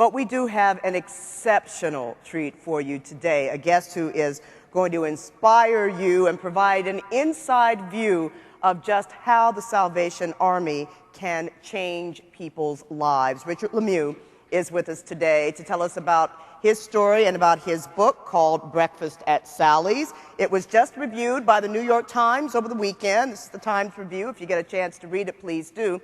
But we do have an exceptional treat for you today, a guest who is going to inspire you and provide an inside view of just how the Salvation Army can change people's lives. Richard LeMieux is with us today to tell us about his story and about his book called Breakfast at Sally's. It was just reviewed by the New York Times over the weekend. This is the Times review. If you get a chance to read it, please do.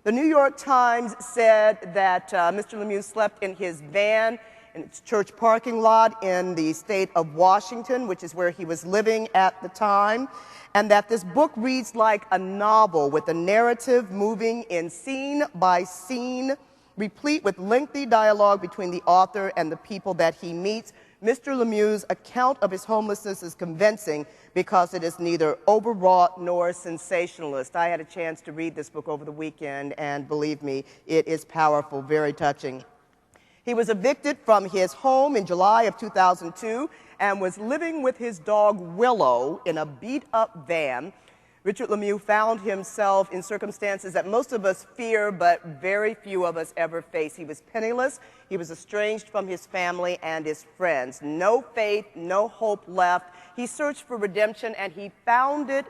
The New York Times said that Mr. LeMieux slept in his van in its church parking lot in the state of Washington, which is where he was living at the time, and that this book reads like a novel with a narrative moving in scene by scene, replete with lengthy dialogue between the author and the people that he meets. Mr. LeMieux's account of his homelessness is convincing because it is neither overwrought nor sensationalist. I had a chance to read this book over the weekend, and believe me, it is powerful, very touching. He was evicted from his home in July of 2002 and was living with his dog Willow in a beat-up van. Richard LeMieux found himself in circumstances that most of us fear, but very few of us ever face. He was penniless, he was estranged from his family and his friends. No faith, no hope left. He searched for redemption, and he found it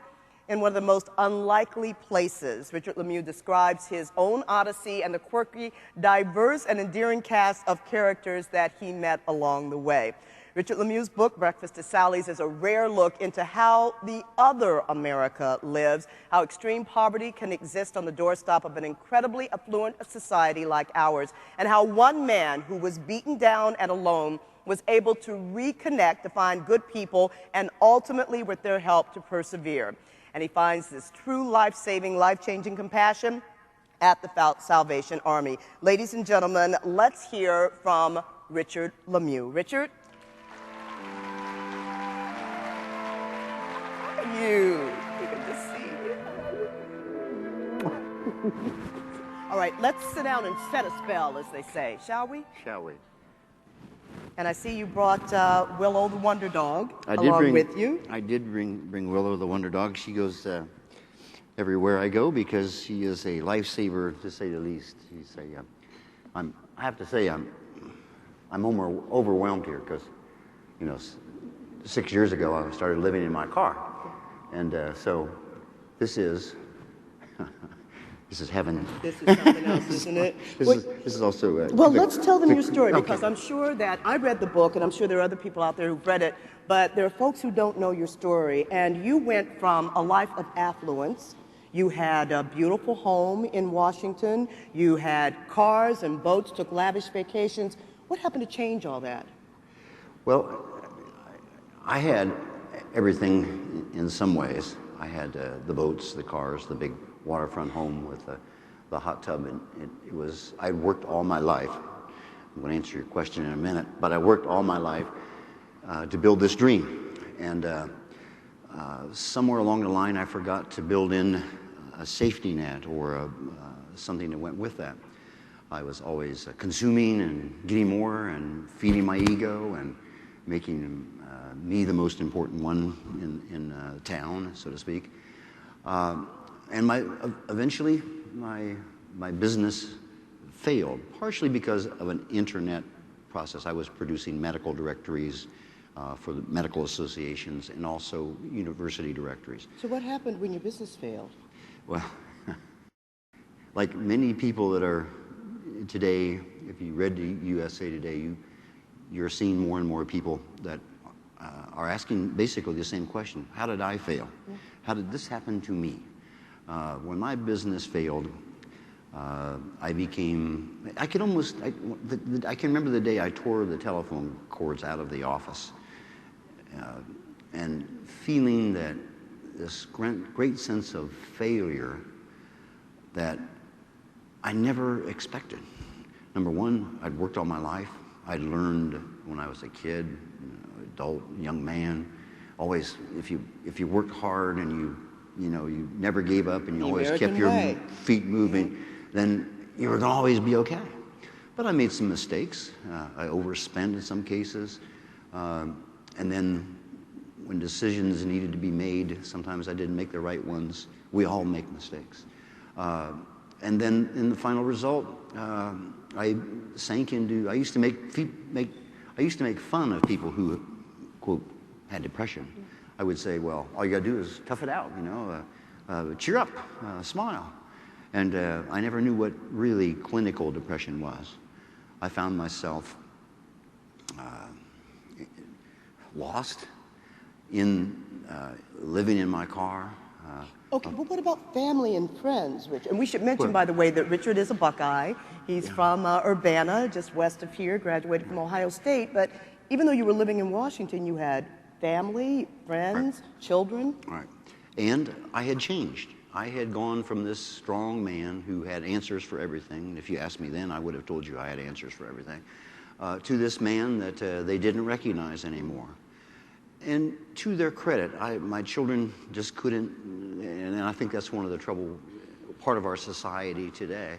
in one of the most unlikely places. Richard LeMieux describes his own odyssey and the quirky, diverse, and endearing cast of characters that he met along the way. Richard LeMieux's book, Breakfast at Sally's, is a rare look into how the other America lives, how extreme poverty can exist on the doorstep of an incredibly affluent society like ours, and how one man who was beaten down and alone was able to reconnect, to find good people, and ultimately, with their help, to persevere. And he finds this true life-saving, life-changing compassion at the Salvation Army. Ladies and gentlemen, let's hear from Richard LeMieux. Richard? You. Good to see you. All right, let's sit down and set a spell, as they say, shall we? Shall we? And I see you brought Willow the Wonder Dog along with you. I did bring Willow the Wonder Dog. She goes everywhere I go because she is a lifesaver, to say the least. She's I have to say, I'm overwhelmed here because, 6 years ago I started living in my car. And so this is heaven. This is something else, isn't it? This is also... well, let's tell them your story, because I'm sure that I read the book, and I'm sure there are other people out there who've read it, but there are folks who don't know your story. And you went from a life of affluence. You had a beautiful home in Washington. You had cars and boats, took lavish vacations. What happened to change all that? Well, I had everything in some ways. I had the boats, the cars, the big waterfront home with the hot tub, and I worked all my life. I'm going to answer your question in a minute, but I worked all my life to build this dream. And somewhere along the line, I forgot to build in a safety net or something that went with that. I was always consuming and getting more and feeding my ego and making me the most important one in town, so to speak. And eventually my business failed, partially because of an internet process. I was producing medical directories for the medical associations and also university directories. So what happened when your business failed? Well, like many people that are today, if you read the USA Today, you're seeing more and more people that are asking basically the same question. How did I fail? How did this happen to me? When my business failed, I can remember the day I tore the telephone cords out of the office and feeling that this great sense of failure that I never expected. Number one, I'd worked all my life. I'd learned when I was a kid, adult, young man, always if you worked hard and you never gave up and you always kept your feet moving, then you were going to always be okay. But I made some mistakes. I overspent in some cases. And then when decisions needed to be made, sometimes I didn't make the right ones. We all make mistakes. And then in the final result, I sank into. I used to make fun of people who, quote, had depression. I would say, well, all you got to do is tough it out, cheer up, smile. And I never knew what really clinical depression was. I found myself lost in living in my car. Okay, well, what about family and friends, Richard? And we should mention, by the way, that Richard is a Buckeye. He's from Urbana, just west of here, graduated from Ohio State. But even though you were living in Washington, you had family, friends, children. Right. And I had changed. I had gone from this strong man who had answers for everything. If you asked me then, I would have told you I had answers for everything. To this man that they didn't recognize anymore. And to their credit, my children just couldn't, and I think that's one of the part of our society today,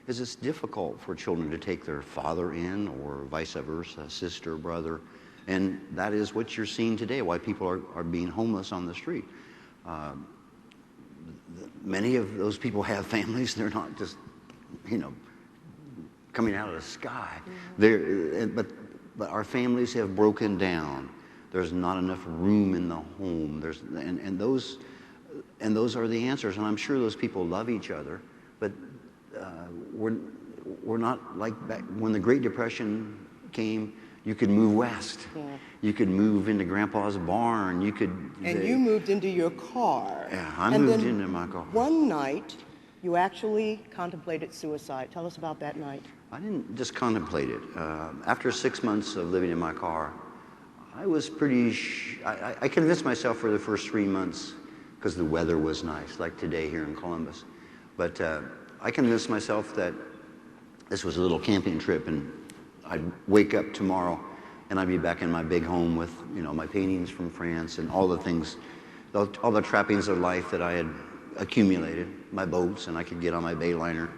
is it's difficult for children to take their father in or vice versa, sister, brother. And that is what you're seeing today, why people are being homeless on the street. Many of those people have families. They're not just, coming out of the sky. But our families have broken down. There's not enough room in the home. And those are the answers. And I'm sure those people love each other. But we're not like back when the Great Depression came. You could move west. Yeah. You could move into Grandpa's barn. You moved into your car. Yeah, I moved into my car. One night, you actually contemplated suicide. Tell us about that night. I didn't just contemplate it. After 6 months of living in my car, I was I convinced myself for the first 3 months, because the weather was nice, like today here in Columbus. But I convinced myself that this was a little camping trip, and I'd wake up tomorrow and I'd be back in my big home with, my paintings from France and all the things, all the trappings of life that I had accumulated, my boats, and I could get on my Bayliner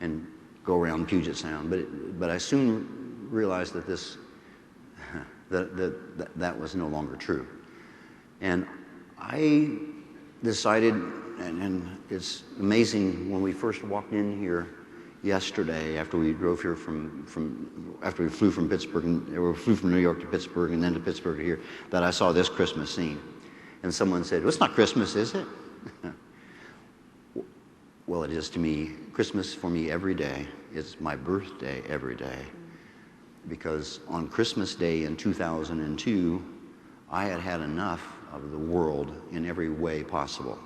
and go around Puget Sound. But I soon realized that that was no longer true. And I decided, and it's amazing, when we first walked in here yesterday, after we drove here after we flew from Pittsburgh, or flew from New York to Pittsburgh and then to Pittsburgh to here, that I saw this Christmas scene. And someone said, well, it's not Christmas, is it? Well, it is to me. Christmas for me every day is my birthday every day. Because on Christmas Day in 2002, I had had enough of the world in every way possible.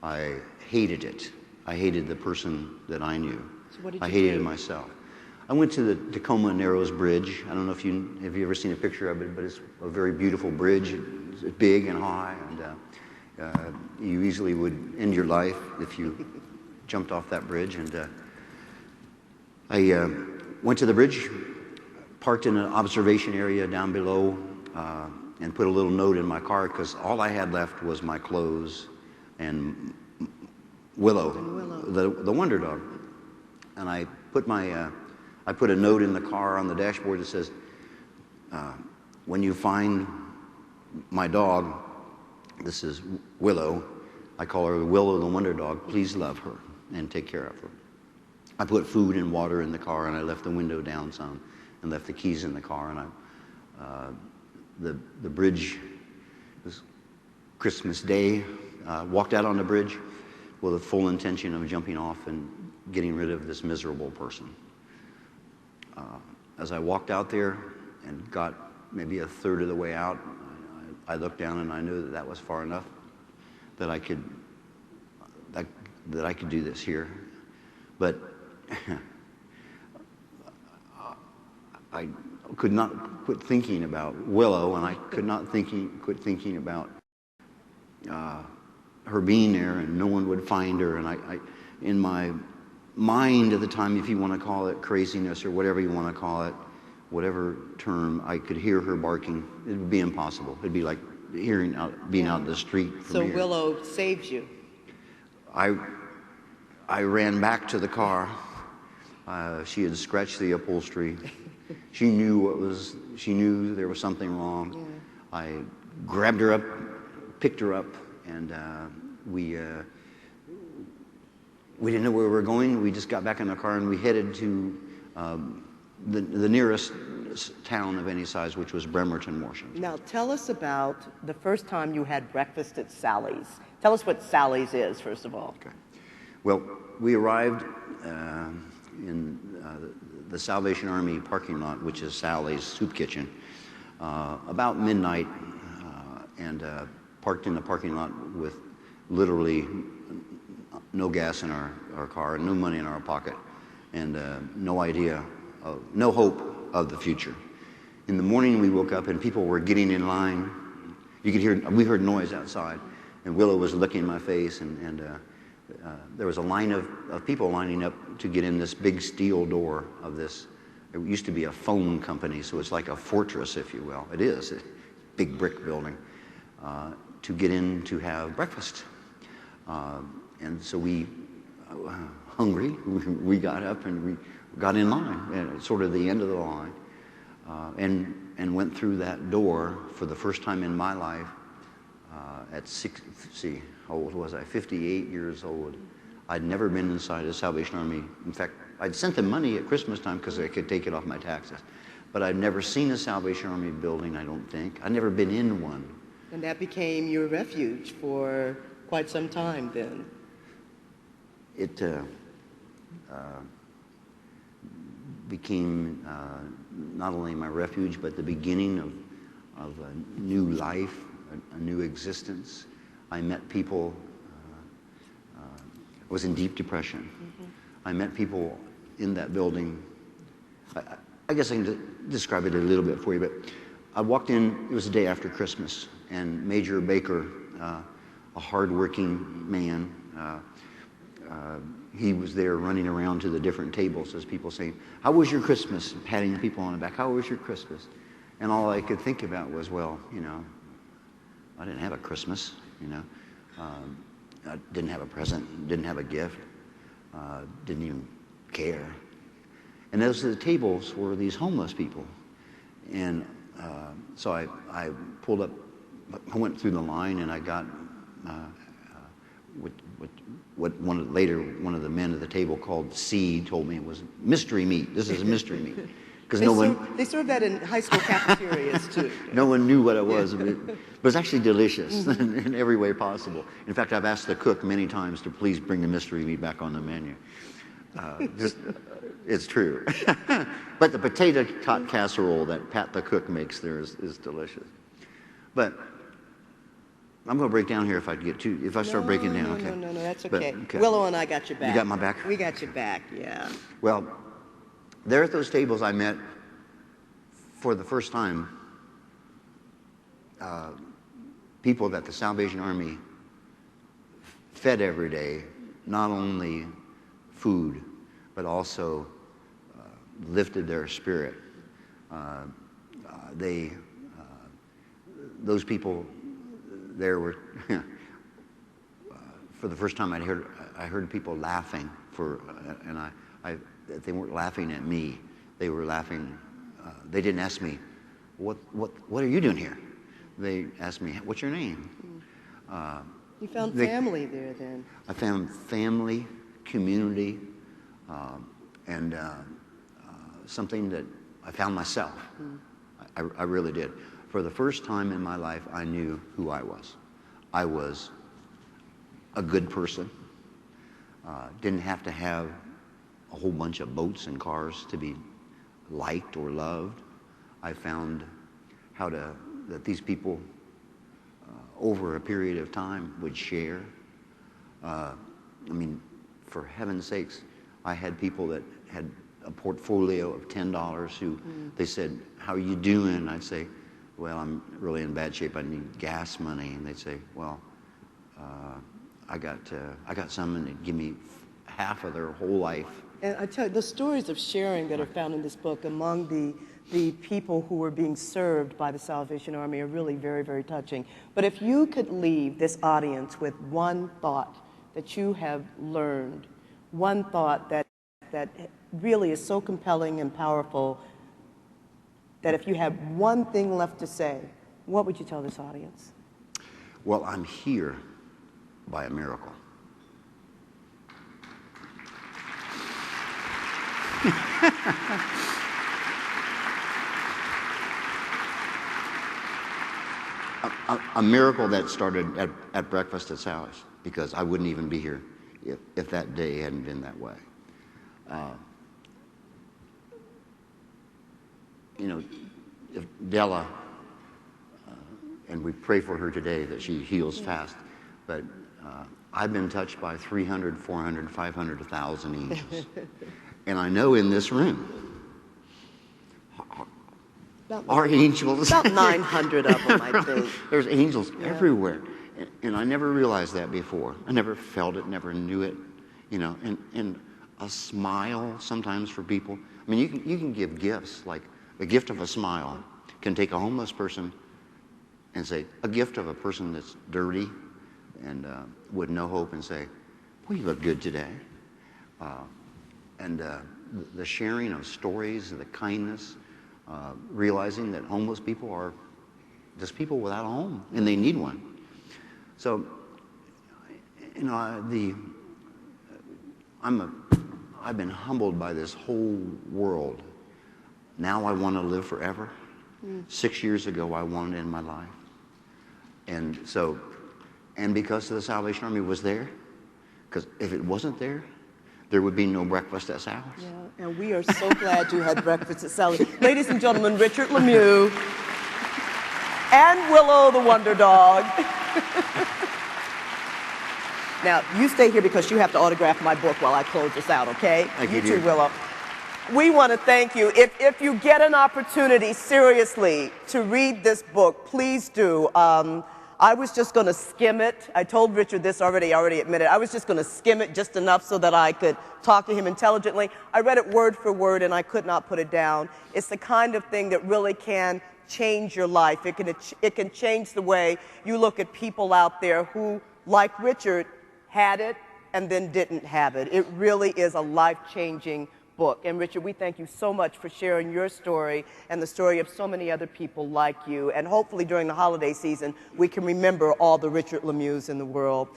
I hated it. I hated the person that I knew. So what did you I hated do? myself. I went to the Tacoma Narrows Bridge. I don't know if have you ever seen a picture of it, but it's a very beautiful bridge. It's big and high, and you easily would end your life if you jumped off that bridge. And I went to the bridge, parked in an observation area down below, and put a little note in my car, because all I had left was my clothes and Willow. The wonder dog. And I put a note in the car on the dashboard that says, when you find my dog, this is Willow, I call her Willow the wonder dog, please love her and take care of her. I put food and water in the car, and I left the window down some and left the keys in the car. And the bridge was Christmas Day, walked out on the bridge with a full intention of jumping off and getting rid of this miserable person. As I walked out there and got maybe a third of the way out, I looked down and I knew that was far enough that I could do this here. But I could not quit thinking about Willow, and I could not quit thinking about her being there, and no one would find her. And I in my mind at the time, if you want to call it craziness or whatever you want to call it, whatever term, I could hear her barking. It would be impossible. It'd be like being out in the street from So here. Willow saved you. I ran back to the car. She had scratched the upholstery. She knew there was something wrong. Yeah. I grabbed her up, picked her up, and we didn't know where we were going. We just got back in the car and we headed to the nearest town of any size, which was Bremerton, Washington. Now, tell us about the first time you had breakfast at Sally's. Tell us what Sally's is, first of all. Okay. Well, we arrived in the Salvation Army parking lot, which is Sally's soup kitchen, about midnight, and parked in the parking lot with literally no gas in our car, no money in our pocket, and no idea, no hope of the future. In the morning, we woke up and people were getting in line. We heard noise outside, and Willow was looking in my face, and there was a line of people lining up to get in this big steel door of this. It used to be a phone company, so it's like a fortress, if you will. It is a big brick building, to get in to have breakfast. And so we, hungry, we got up and we got in line, sort of the end of the line, and went through that door for the first time in my life at how old was I? 58 years old. I'd never been inside a Salvation Army. In fact, I'd sent them money at Christmas time because I could take it off my taxes. But I'd never seen a Salvation Army building, I don't think. I'd never been in one. And that became your refuge for quite some time then. It became not only my refuge, but the beginning of a new life, a new existence. I met people. I was in deep depression. Mm-hmm. I met people in that building. I guess I can describe it a little bit for you, but I walked in, it was the day after Christmas, and Major Baker, a hard-working man, he was there running around to the different tables as people saying, "How was your Christmas?" And patting people on the back. "How was your Christmas?" And all I could think about was, well, I didn't have a Christmas, I didn't have a present, didn't have a gift, didn't even care. And those tables were these homeless people. And so I pulled up, I went through the line, and I got what one of the men at the table called C told me it was mystery meat. This is a mystery meat. Because they serve that in high school cafeterias too. No one knew what it was. But it was actually delicious in every way possible. In fact, I've asked the cook many times to please bring the mystery meat back on the menu. It's true. But the potato tot casserole that Pat the cook makes there is delicious. But I'm going to break down here if I start breaking down. Okay. No, that's okay. Okay. Willow and I got your back. You got my back? We got your back, yeah. Well, there at those tables I met for the first time people that the Salvation Army fed every day, not only food, but also lifted their spirit. Those people there were, for the first time I heard people laughing and they weren't laughing at me. They were laughing. They didn't ask me, what are you doing here? They asked me, what's your name? You found family there then. I found family, community, and something that I found myself. I really did. For the first time in my life, I knew who I was. I was a good person. Didn't have to have a whole bunch of boats and cars to be liked or loved. I found that these people over a period of time would share. For heaven's sakes, I had people that had a portfolio of $10 who they said, "How are you doing?" I'd say, "Well, I'm really in bad shape. I need gas money." And they'd say, "Well, I got some," and they'd give me half of their whole life. And I tell you, the stories of sharing that are found in this book among the people who were being served by the Salvation Army are really very, very touching. But if you could leave this audience with one thought that you have learned, one thought that really is so compelling and powerful, that if you had one thing left to say, what would you tell this audience? Well, I'm here by a miracle. A miracle that started at breakfast at Sally's, because I wouldn't even be here if that day hadn't been that way. You know, if Della, and we pray for her today that she heals fast, but I've been touched by 300, 400, 500, 1,000 angels. And I know in this room, are angels. About 900 of them, I think. There's angels everywhere. And I never realized that before. I never felt it, never knew it. You know, and a smile sometimes for people. I mean, you can give gifts, like the gift of a smile can take a homeless person and say, a gift of a person that's dirty and with no hope, and say, well, you look good today. The sharing of stories, the kindness, realizing that homeless people are just people without a home, and they need one. So, you know, I've been humbled by this whole world. Now I want to live forever. 6 years ago, I wanted to end my life. And so, and because the Salvation Army was there, because if it wasn't there, there would be no breakfast at Sally's. Yeah, and we are so glad you had breakfast at Sally's. Ladies and gentlemen, Richard LeMieux and Willow the Wonder Dog. Now, you stay here because you have to autograph my book while I close this out, okay? Thank you you, too, Willow. We want to thank you. If you get an opportunity, seriously, to read this book, please do. I was just going to skim it. I told Richard this already. I already admitted. I was just going to skim it just enough so that I could talk to him intelligently. I read it word for word, and I could not put it down. It's the kind of thing that really can change your life. It can change the way you look at people out there who, like Richard, had it and then didn't have it. It really is a life-changing book. And Richard, we thank you so much for sharing your story and the story of so many other people like you. And hopefully during the holiday season, we can remember all the Richard LeMieux in the world.